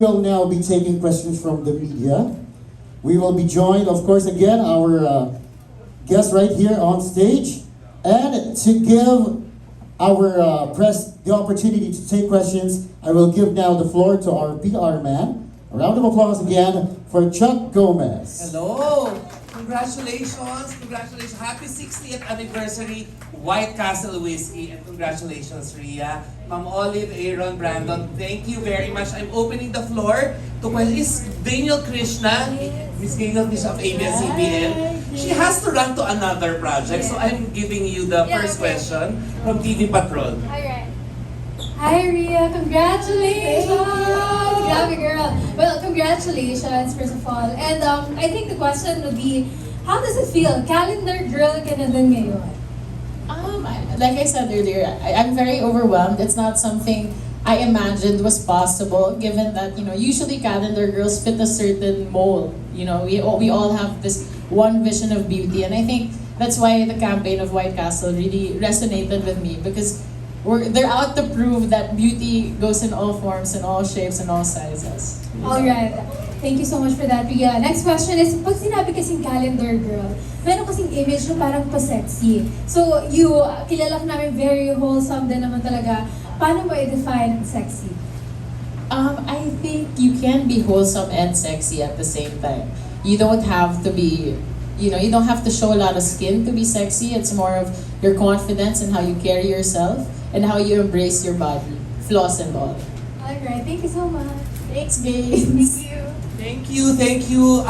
We'll now be taking questions from the media. We will be joined, of course, again, our guest right here on stage. And to give our press the opportunity to take questions, I will give now the floor to our PR man. A round of applause again for Chuck Gomez. Hello! Congratulations! Congratulations! Happy 60th anniversary, White Castle Whisky, and congratulations, Ria. Ma'am Olive, Aaron, Brandon, thank you very much. I'm opening the floor to is Daniel Krishna, Miss Daniel Krishna of ABS-CBN. She has to run to another project, so I'm giving you the first question from TV Patrol. Alright. Hi, Ria. Congratulations! Grabe, girl. Well, congratulations, first of all. And I think the question would be, how does it feel? Calendar girl ka na din ngayon. Like I said earlier, I'm very overwhelmed. It's not something I imagined was possible, given that, usually calendar girls fit a certain mold. We all have this one vision of beauty, and I think that's why the campaign of White Castle really resonated with me, because they're out to prove that beauty goes in all forms, in all shapes, and all sizes. Alright. Thank you so much for that, Ria. Next question is, pag sinabi kasing calendar girl, meron kasing image na parang pa-sexy. So, kilala ka namin very wholesome din naman talaga. Paano mo i-define sexy? I think you can be wholesome and sexy at the same time. You don't have to be, you don't have to show a lot of skin to be sexy. It's more of your confidence and how you carry yourself and how you embrace your body, flaws and all. Alright, thank you so much. Thanks, guys. Thank you. Thank you.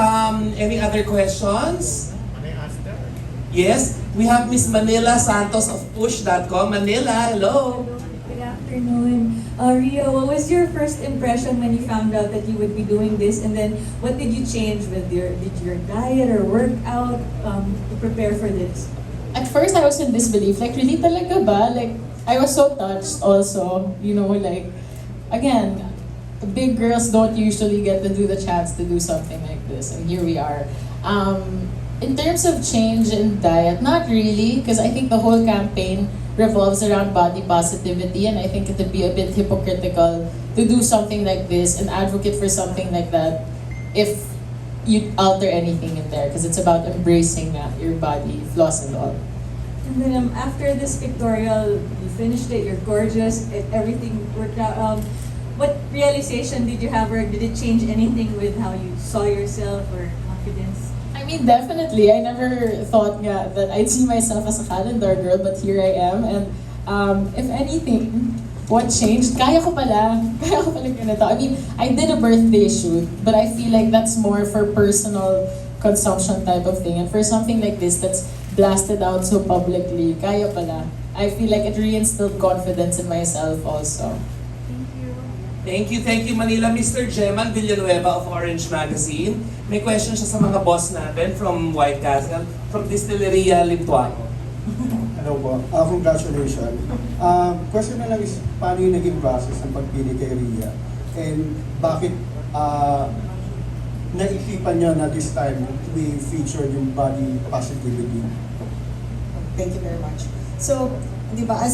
Any other questions? Yes, we have Miss Manila Santos of Push.com. Manila, hello. Good afternoon. Ria, what was your first impression when you found out that you would be doing this? And then what did you change with your diet or workout to prepare for this? At first, I was in disbelief. Like, really talaga ba? Like, I was so touched also. Again, big girls don't usually get to do the chance to do something like this. And here we are. In terms of change in diet, not really, because I think the whole campaign revolves around body positivity, and I think it would be a bit hypocritical to do something like this and advocate for something like that if you alter anything in there, because it's about embracing your body, flaws and all. And then after this pictorial, you finished it, you're gorgeous, everything worked out. What realization did you have, or did it change anything with how you saw yourself or confidence? I mean, definitely. I never thought that I'd see myself as a calendar girl, but here I am. And if anything, what changed? Kaya ko pala ganito. I mean, I did a birthday shoot, but I feel like that's more for personal consumption type of thing. And for something like this that's blasted out so publicly, kaya pala. I feel like it reinstilled confidence in myself also. Thank you, Manila. Mr. Geman Villanueva of Orange Magazine. May question siya sa mga boss natin from White Castle, from Distilleria Limtuano. Hello po. Congratulations. Question na lang is, paano yung naging process ng pagpili kay Ria? And bakit naisipan niya na this time we feature yung body positivity? Thank you very much. So, di ba, I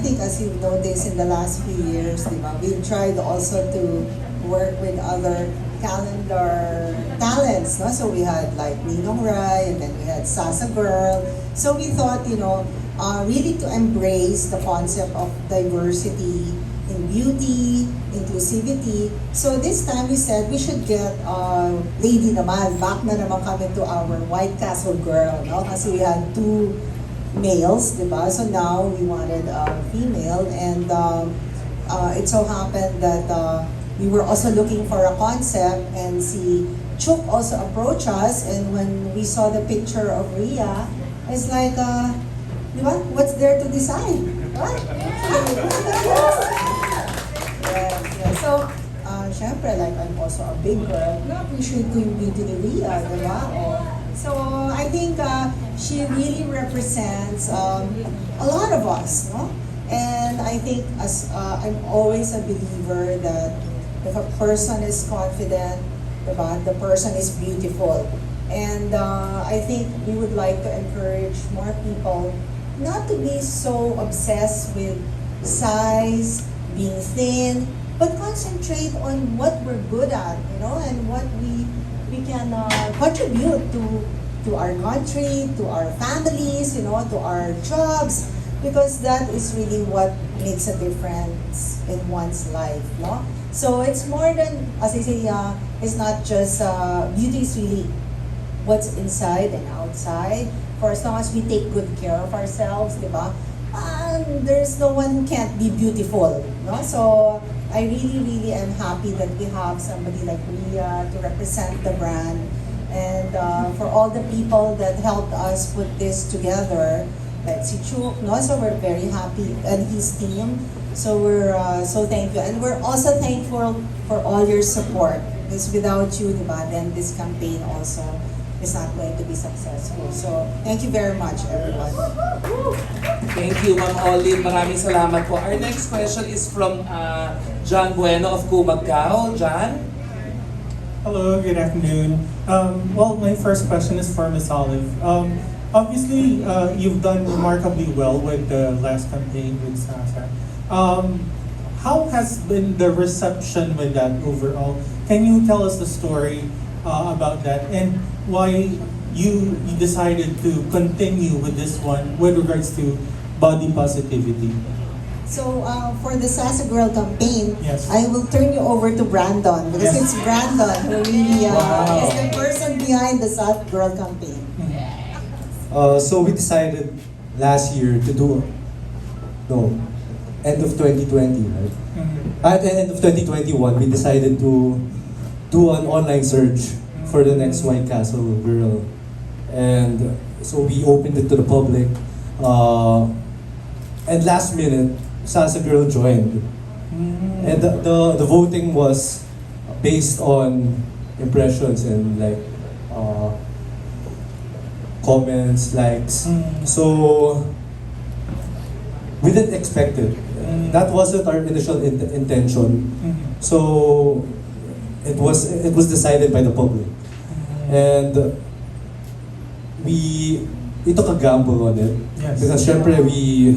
think as you've noticed in the last few years, di ba, we've tried also to work with other calendar talents, no? So we had like Ninong Rai, and then we had Sasa Girl. So we thought, really to embrace the concept of diversity in beauty, inclusivity. So this time we said we should get lady naman, back na naman kami to our White Castle girl, no? Kasi we had two males, diba? So now we wanted a female, and it so happened that we were also looking for a concept, and si Chuk also approached us, and when we saw the picture of Ria, it's like, diba? What's there to decide? Right? Yeah. So, syempre, like I'm also a big girl, na-appreciate ko yung beauty ni Ria, diba? So I think she really represents a lot of us, no? And I think I'm always a believer that if a person is confident, the person is beautiful. And I think we would like to encourage more people not to be so obsessed with size, being thin, but concentrate on what we're good at, you know, and what we can contribute to our country, to our families, you know, to our jobs, because that is really what makes a difference in one's life, no? So it's more than, as I say, it's not just beauty is really what's inside and outside. For as long as we take good care of ourselves, di ba? There's no one who can't be beautiful, no? So I really am happy that we have somebody like Ria to represent the brand, and for all the people that helped us put this together, like si Chuk, no? So we're very happy, and his team. So we're so thankful, and we're also thankful for all your support. Because without you, di ba, then this campaign also is not going to be successful. So thank you very much, everyone. Thank you, Ma'am Olive. Maraming salamat po. Our next question is from John Bueno of Cubagao. John? Hello, good afternoon. Well, my first question is for Ms. Olive. Obviously, you've done remarkably well with the last campaign with Sasa. How has been the reception with that overall? Can you tell us the story about that, and why you decided to continue with this one with regards to body positivity? So for the Sasa Girl campaign, Yes. I will turn you over to Brandon, because Yes. it's Brandon who really Wow. is the person behind the Sasa Girl campaign. So we decided last year to do, no, end of 2020, right? At the end of 2021, we decided to do an online search for the next White Castle Girl. And so we opened it to the public. And last minute, Sasa Girl joined. And the voting was based on impressions and like comments, likes. So we didn't expect it. That wasn't our initial intention. So it was decided by the public, and we took a gamble on it. Yes. Because syempre we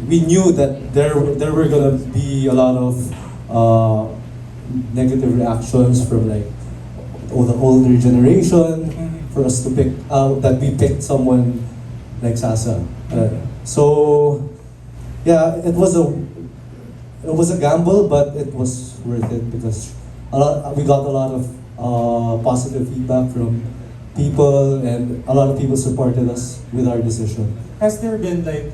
knew that there were gonna be a lot of negative reactions from like the older generation, for us to pick that we picked someone like Sasa. So yeah, it was a gamble, but it was worth it because we got a lot of positive feedback from people, and a lot of people supported us with our decision. Has there been like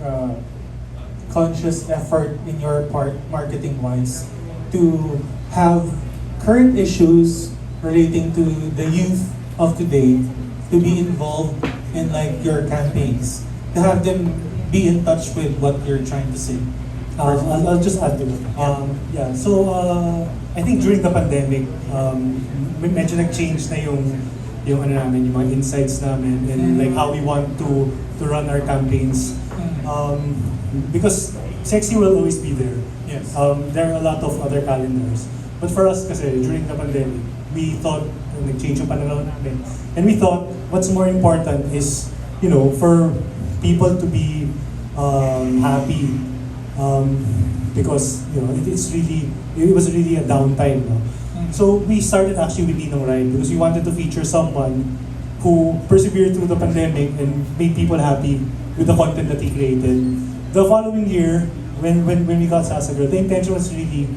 conscious effort in your part, marketing-wise, to have current issues relating to the youth of today to be involved in like your campaigns, to have them be in touch with what you're trying to say? I'll just add to it. Yeah, so I think during the pandemic, medyo nag-change na yung ano namin, yung mga insights namin, and like how we want to run our campaigns. Because sexy will always be there. Yes. There are a lot of other calendars. But for us kasi, during the pandemic, we thought, nag-change yung pananaw namin. And we thought, what's more important is, you know, for people to be happy, because you know it was really a downtime. No? So we started actually with Ninong Ride because we wanted to feature someone who persevered through the pandemic and made people happy with the content that he created. The following year, when we got Sasa Girl, the intention was really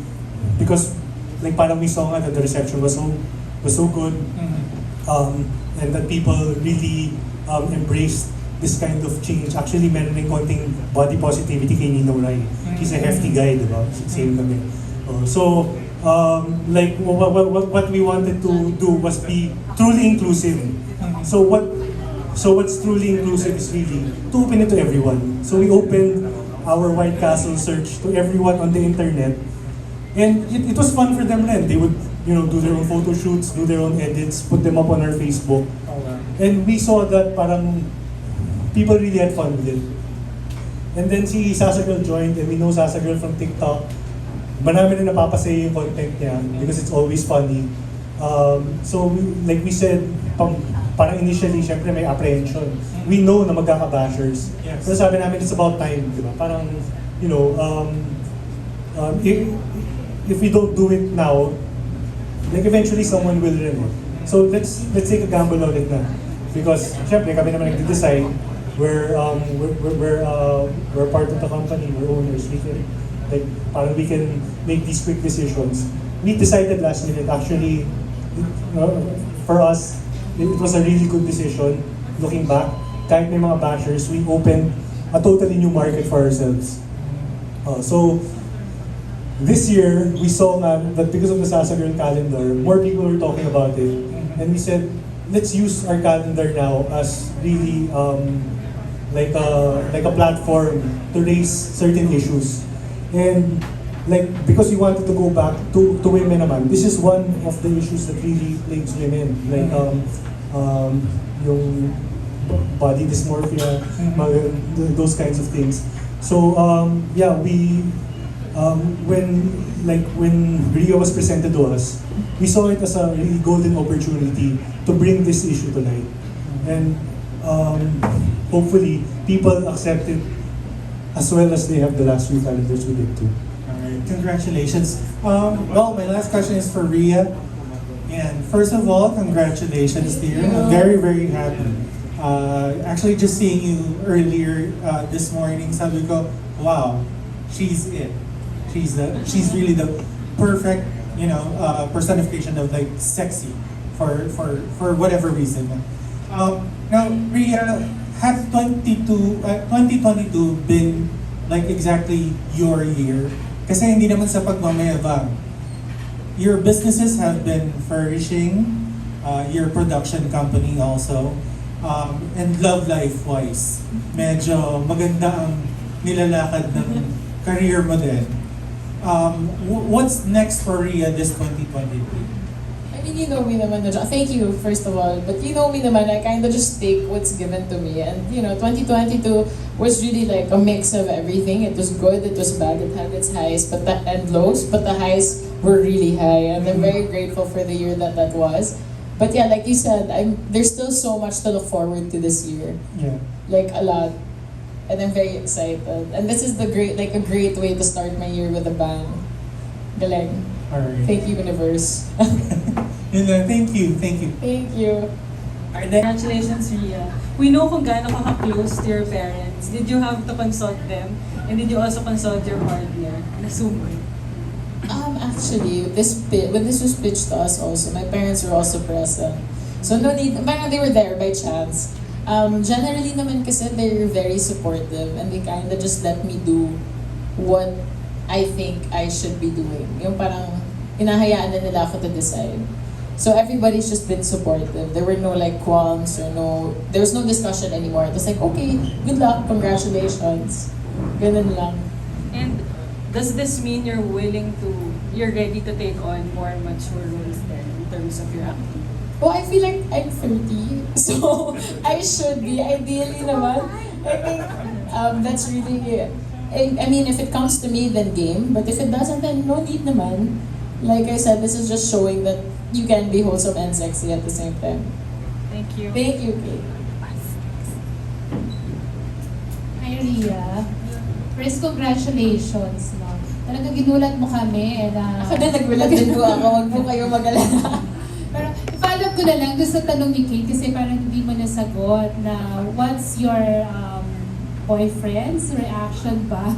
because like parang we saw nga that the reception was so good, and that people really embraced this kind of change. Actually, meron ng konting body positivity kay Ninong Rai. He's a hefty guy, di ba? Same kami. So, like, what we wanted to do was be truly inclusive. So what's truly inclusive is really to open it to everyone. So we opened our White Castle search to everyone on the internet. And it was fun for them then. They would, you know, do their own photo shoots, do their own edits, put them up on our Facebook. And we saw that parang people really had fun with it. And then si Sasa Girl joined, and we know Sasa Girl from TikTok. Marami na napapasaya yung content niya because it's always funny. So like we said, parang initially, syempre may apprehension. We know na magkaka-bashers. Yes. Pero sabi namin, it's about time, di ba? Parang, you know, if we don't do it now, like eventually someone will run it. So let's take a gamble on it na. Because syempre kami naman nag-decide, we're part of the company, we're owners, we can like parang we can make these quick decisions. We decided last minute actually, for us it was a really good decision looking back. Kahit may mga bashers, we opened a totally new market for ourselves. So this year, we saw that because of the Sasa Girl calendar, more people were talking about it. And we said, let's use our calendar now as really like a platform to raise certain issues. And like, because we wanted to go back to women naman, this is one of the issues that really plagues women. Like, yung body dysmorphia, those kinds of things. So, yeah, when RIA was presented to us, we saw it as a really golden opportunity to bring this issue to light. And hopefully, people accept it as well as they have the last few calendars we did too. Alright, congratulations. Well, my last question is for Rhea. And first of all, congratulations, dear. I'm very, very happy. Actually, just seeing you earlier this morning, sabi ko, wow, she's it. She's really the perfect, personification of like sexy for whatever reason. Now, Rhea, has 2022 been like exactly your year? Kasi hindi naman sa pagmamayabang. Your businesses have been flourishing, your production company also, and love life-wise, medyo maganda ang nilalakad ng career mo din. What's next for Rhea this 2023? I mean, you know me naman, thank you first of all, but you know me naman, I kind of just take what's given to me. And 2022 was really like a mix of everything. It was good, it was bad, it had its highs and lows, but the highs were really high. And I'm very grateful for the year that was. But yeah, like you said, there's still so much to look forward to this year. Yeah. Like a lot. And I'm very excited. And this is a great way to start my year with a bang. Galing. Alright. Thank you, universe. Thank you. Thank you. Congratulations, Rhea. We know kung gaano ka ka-close to your parents. Did you have to consult them? And did you also consult your partner? Nasumay. Actually, when this was pitched to us also, my parents were also present. So no need, they were there by chance. Generally naman kasi they're very supportive and they kind of just let me do what I think I should be doing. Yung parang hinahayaan na nila ako to decide. So everybody's just been supportive. There were no like qualms or there was no discussion anymore. It was like, okay, good luck, congratulations. Ganun lang. And does this mean you're ready to take on more mature roles then in terms of your acting? Well, I feel like I'm 30, so I should be. Ideally naman. I think that's really, I mean, if it comes to me, then game. But if it doesn't, then no need naman. Like I said, this is just showing that you can be wholesome and sexy at the same time. Thank you. Thank you, Kate. Hi, Rhea. First, congratulations, no? Talagang ginulat mo kami na... Ako na nagulat din po ako. Huwag po kayo mag-alala. Pero, follow up ko na lang doon sa tanong ni Kate kasi parang hindi mo nasagot na what's your boyfriend's reaction ba?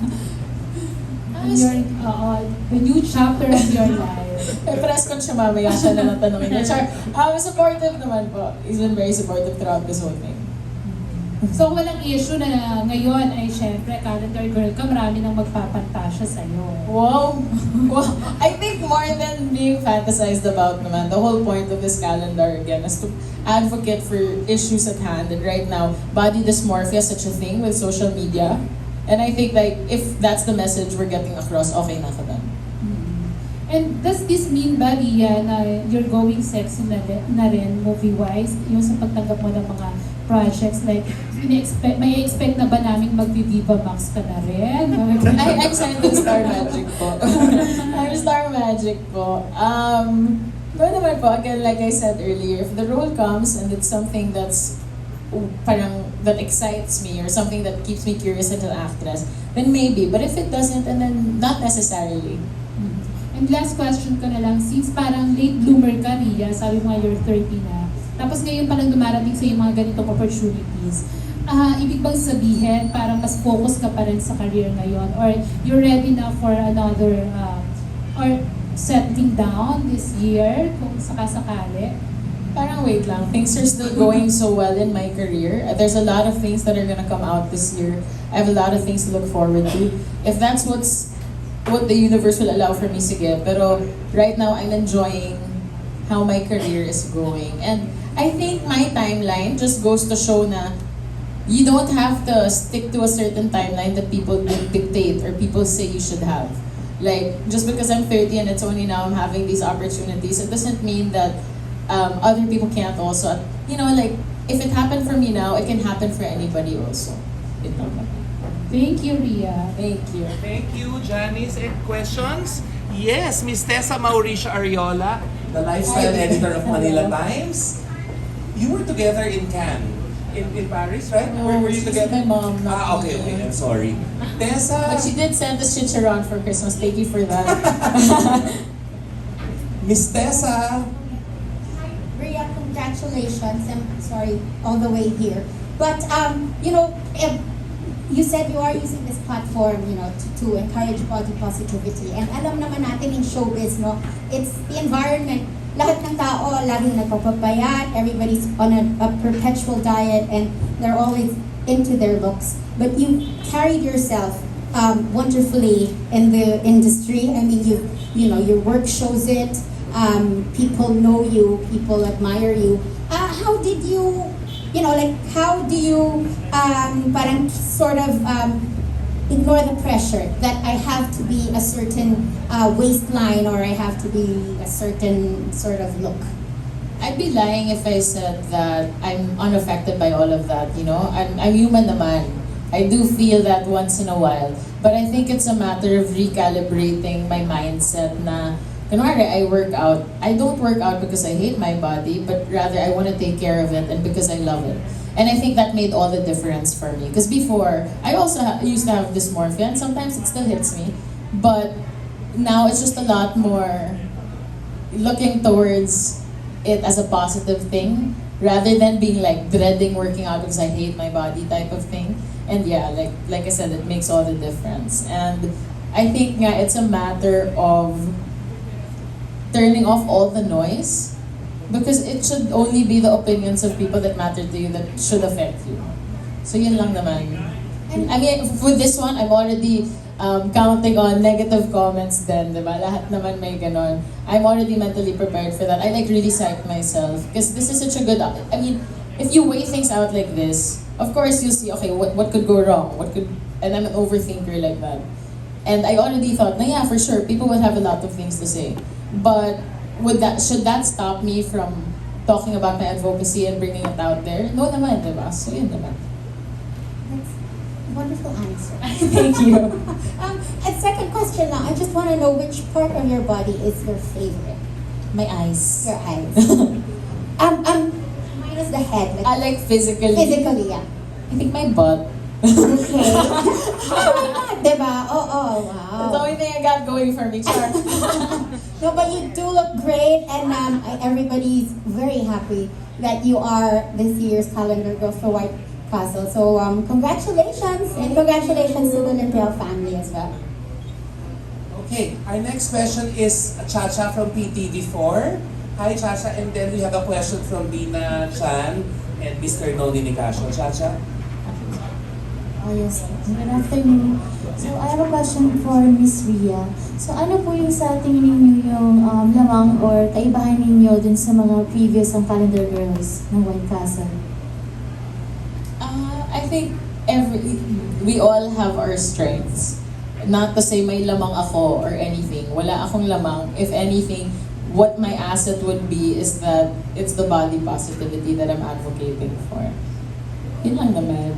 The new chapter of your life. Press con siya mamaya siya na lang tanongin niya. Char, supportive naman po. He's been very supportive throughout this whole thing. So walang issue na ngayon ay syempre calendar girl ka, marami nang magpapantasya sa'yo. Wow! Wow! I think more than being fantasized about naman, the whole point of this calendar again is to advocate for issues at hand. And right now, body dysmorphia is such a thing with social media. And I think like if that's the message we're getting across, okay na ka dun. And does this mean ba, Rhea, na you're going sexy na rin movie-wise? Yung sa pagtanggap mo ng mga projects, like, may expect na ba naming mag-Viva Max ka na rin? I'm signed with Star Magic po. I'm Star Magic po. No naman po, again, like I said earlier, if the role comes and it's something that's parang that excites me or something that keeps me curious as an actress, then maybe. But if it doesn't, and then not necessarily. And last question ko na lang, since parang late bloomer ka, Ria, sabi mo nga you're 30 na, tapos ngayon palang dumarating sa yung mga ganitong opportunities, ibig bang sabihin, parang mas focus ka pa rin sa career ngayon, or you're ready na for another, or settling down this year, kung sakasakali? Parang wait lang, things are still going so well in my career. There's a lot of things that are gonna come out this year. I have a lot of things to look forward to. If that's what the universe will allow for me, sige. Pero right now, I'm enjoying how my career is going. And I think my timeline just goes to show na you don't have to stick to a certain timeline that people dictate or people say you should have. Like, just because I'm 30 and it's only now I'm having these opportunities, it doesn't mean that other people can't also. You know, like, if it happened for me now, it can happen for anybody also. Thank you, Ria. Thank you. Thank you, Janice. And questions? Yes, Miss Tessa Mauricio Ariola, the lifestyle editor of Manila Times. You were together in Cannes, in Paris, right? Were you she's together? my mom, not Okay, me. I'm sorry. Tessa, But she did send us chicharron for Christmas. Thank you for that. Miss Tessa, Ria, congratulations. I'm sorry, all the way here. But, you know, you said you are using this platform, you know, to encourage body positivity. And alam naman natin in showbiz, no, it's the environment. Lahat ng tao, laging nagpapapayat, everybody's on a perpetual diet, and they're always into their looks. But you carried yourself wonderfully in the industry. I mean, you know, your work shows it. People know you, people admire you. How did you, you know, like, how do you parang sort of ignore the pressure that I have to be a certain waistline or I have to be a certain sort of look? I'd be lying if I said that I'm unaffected by all of that, you know? I'm human naman. I do feel that once in a while. But I think it's a matter of recalibrating my mindset na, kunwari, I work out. I don't work out because I hate my body, but rather I want to take care of it and because I love it. And I think that made all the difference for me. Because before, I also used to have dysmorphia and sometimes it still hits me. But now it's just a lot more looking towards it as a positive thing rather than being like dreading working out because I hate my body type of thing. And yeah, like I said, it makes all the difference. And I think nga it's a matter of turning off all the noise because it should only be the opinions of people that matter to you that should affect you. So yun lang naman. I mean, for this one, I'm already counting on negative comments then, diba? Lahat naman may ganon. I'm already mentally prepared for that. I like really psych myself because this is such a good, I mean, if you weigh things out like this, of course you'll see, okay, what could go wrong? And I'm an overthinker like that. And I already thought, na yeah, for sure, people will have a lot of things to say. But should that stop me from talking about my advocacy and bringing it out there? No naman, diba? So yun naman. That's a wonderful answer. Thank you. And second question now, I just want to know which part of your body is your favorite? My eyes. Your eyes. Mine is the head. I like physically. Physically, yeah. I think my butt. Okay. Diba? Oh, wow. That's the only thing I got going for me, Char. No, but you do look great, and everybody's very happy that you are this year's calendar girl for White Castle. So congratulations, and congratulations to the Limpia family as well. okay, our next question is Chacha from PTV4. Hi, Chacha, and then we have a question from Dina Chan and Mr. Noli Nicasio. Chacha? Oh yes, good afternoon. So I have a question for Miss Ria. So ano po yung sa tingin ninyo yung lamang or kaibahan ninyo dun sa mga previous calendar girls ng White Castle? I think we all have our strengths. Not to say may lamang ako or anything. Wala akong lamang. If anything, what my asset would be is that it's the body positivity that I'm advocating for. Yun lang naman.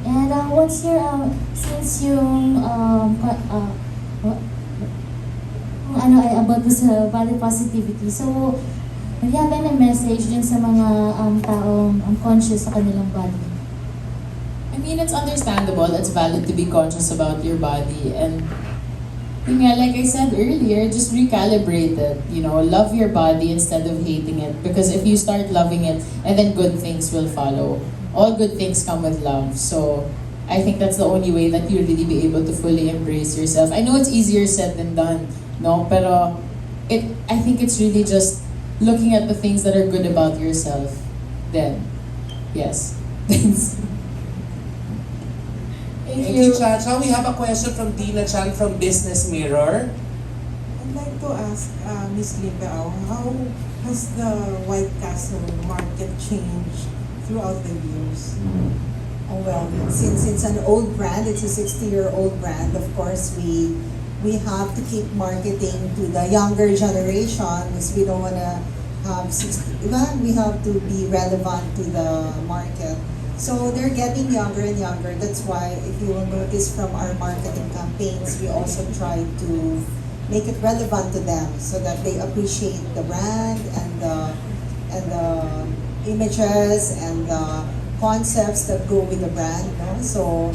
And what's your, since yung, ano ay about sa body positivity, so Do you have any message din sa mga taong conscious sa kanilang body? I mean, it's understandable. It's valid to be conscious about your body. And yeah, like I said earlier, just recalibrate it. You know, love your body instead of hating it. Because if you start loving it, and then good things will follow. All good things come with love. So I think that's the only way that you'll really be able to fully embrace yourself. I know it's easier said than done, no? Pero I think it's really just looking at the things that are good about yourself. Then, yes. Thanks. Thank you, Chacha. We have a question from Dina Chan from Business Mirror. I'd like to ask Ms. Lipeao, how has the White Castle market changed throughout the years? Oh well, since it's an old brand, it's a 60-year-old brand, of course we have to keep marketing to the younger generation because we don't want to have 60, we have to be relevant to the market. So they're getting younger and younger. That's why if you will notice from our marketing campaigns, we also try to make it relevant to them so that they appreciate the brand and the images and the concepts that go with the brand. No? So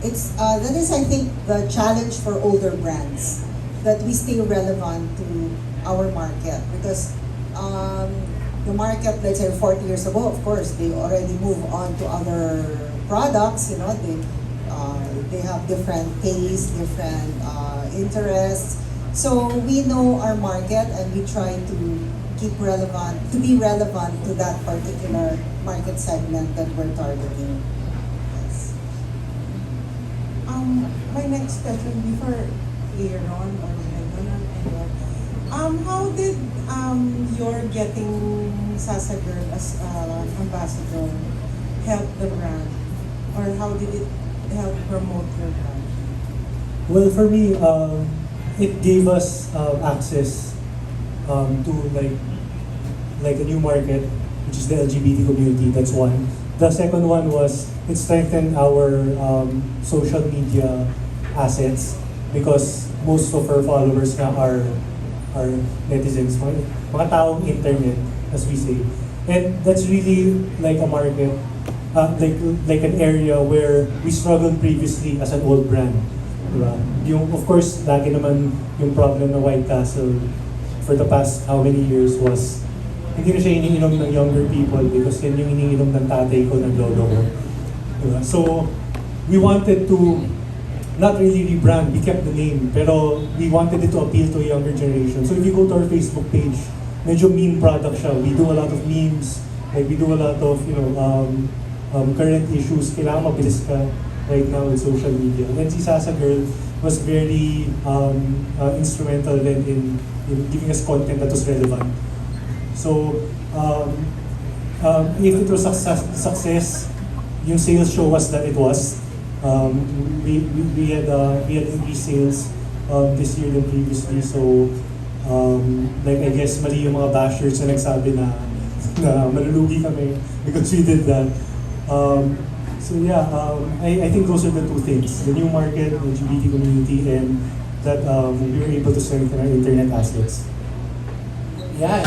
it's that is, I think, the challenge for older brands, that we stay relevant to our market because the market, let's say 40 years ago, of course, they already move on to other products. You know, they have different tastes, different interests. So we know our market and we try to be relevant to that particular market segment that we're targeting. Yes. My next question before Aaron or Megan, how did your getting Sasa Girl as ambassador help the brand, or how did it help promote your brand? Well, for me, it gave us access to like a new market, which is the LGBT community. That's one. The second one was it strengthened our social media assets because most of our followers now are netizens, mga taong internet, as we say. And that's really like a market, like an area where we struggled previously as an old brand. Diba? Of course, lagi naman yung problem ng White Castle for the past how many years was hindi na siya iniinom ng younger people because yan yung iniinom ng tatay ko, ng lolo ko. Diba? So, we wanted to not really rebrand, we kept the name, pero we wanted it to appeal to a younger generation. So if you go to our Facebook page, medyo meme product siya. We do a lot of memes, like we do a lot of, current issues. Kailangan mabilis ka right now with social media. And si Sasa Girl was very instrumental then in giving us content that was relevant. So, if it was success, yung sales show us that it was. We had increased sales this year than previously. So, like I guess mali yung mga bashers na nagsabi na malulugi kami because we did that. So yeah, I think those are the two things: the new market, the LGBT community, and that we were able to strengthen our internet assets. Yeah.